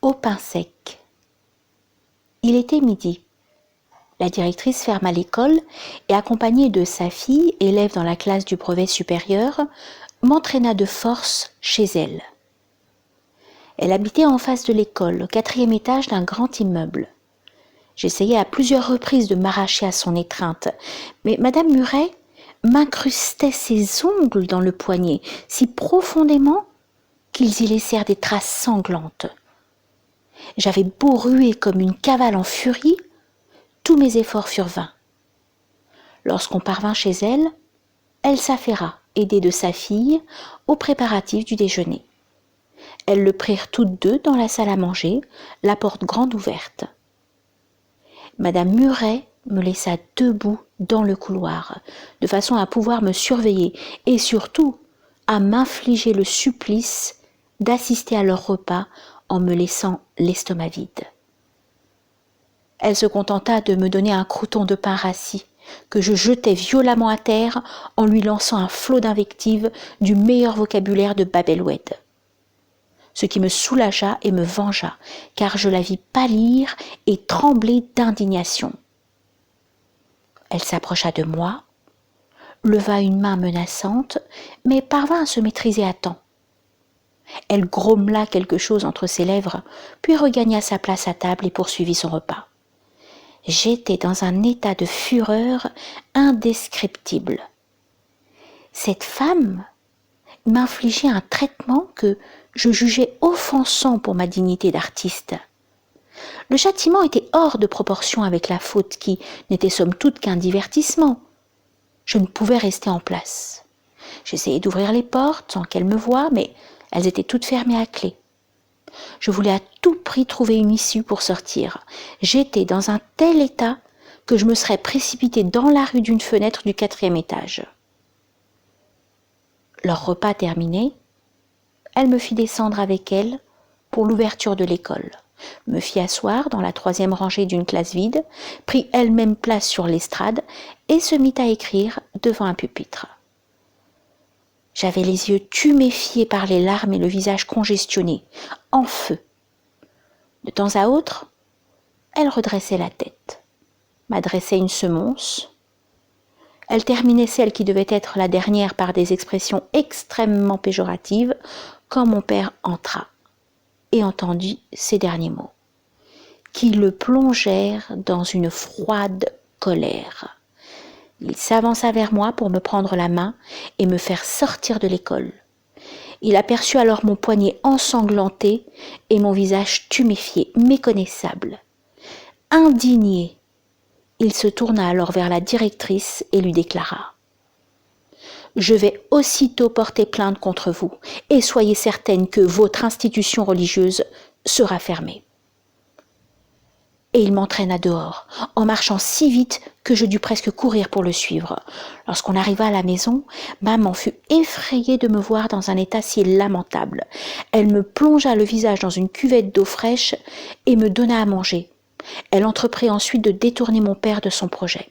au pain sec. Il était midi. La directrice ferma l'école et, accompagnée de sa fille, élève dans la classe du brevet supérieur, m'entraîna de force chez elle. Elle habitait en face de l'école, au 4e étage d'un grand immeuble. J'essayais à plusieurs reprises de m'arracher à son étreinte, mais Madame Muret m'incrustait ses ongles dans le poignet si profondément qu'ils y laissèrent des traces sanglantes. J'avais beau ruer comme une cavale en furie, tous mes efforts furent vains. Lorsqu'on parvint chez elle, elle s'affaira, aidée de sa fille, aux préparatifs du déjeuner. Elles le prirent toutes deux dans la salle à manger, la porte grande ouverte. Madame Muret me laissa debout dans le couloir, de façon à pouvoir me surveiller et surtout à m'infliger le supplice d'assister à leur repas en me laissant l'estomac vide. Elle se contenta de me donner un croûton de pain rassis que je jetai violemment à terre en lui lançant un flot d'invectives du meilleur vocabulaire de Bab el-Oued. Ce qui me soulagea et me vengea, car je la vis pâlir et trembler d'indignation. Elle s'approcha de moi, leva une main menaçante, mais parvint à se maîtriser à temps. Elle grommela quelque chose entre ses lèvres, puis regagna sa place à table et poursuivit son repas. J'étais dans un état de fureur indescriptible. Cette femme m'infligeait un traitement que je jugeais offensant pour ma dignité d'artiste. Le châtiment était hors de proportion avec la faute qui n'était somme toute qu'un divertissement. Je ne pouvais rester en place. J'essayai d'ouvrir les portes sans qu'elle me voie, mais elles étaient toutes fermées à clé. Je voulais à tout prix trouver une issue pour sortir. J'étais dans un tel état que je me serais précipitée dans la rue d'une fenêtre du 4e étage. Leur repas terminé, elle me fit descendre avec elle pour l'ouverture de l'école, me fit asseoir dans la 3e rangée d'une classe vide, prit elle-même place sur l'estrade et se mit à écrire devant un pupitre. J'avais les yeux tuméfiés par les larmes et le visage congestionné, en feu. De temps à autre, elle redressait la tête, m'adressait une semonce. Elle terminait celle qui devait être la dernière par des expressions extrêmement péjoratives, quand mon père entra et entendit ces derniers mots, qui le plongèrent dans une froide colère. Il s'avança vers moi pour me prendre la main et me faire sortir de l'école. Il aperçut alors mon poignet ensanglanté et mon visage tuméfié, méconnaissable. Indigné, il se tourna alors vers la directrice et lui déclara : « Je vais aussitôt porter plainte contre vous et soyez certaine que votre institution religieuse sera fermée. » Et il m'entraîna dehors, en marchant si vite que je dus presque courir pour le suivre. Lorsqu'on arriva à la maison, maman fut effrayée de me voir dans un état si lamentable. Elle me plongea le visage dans une cuvette d'eau fraîche et me donna à manger. Elle entreprit ensuite de détourner mon père de son projet.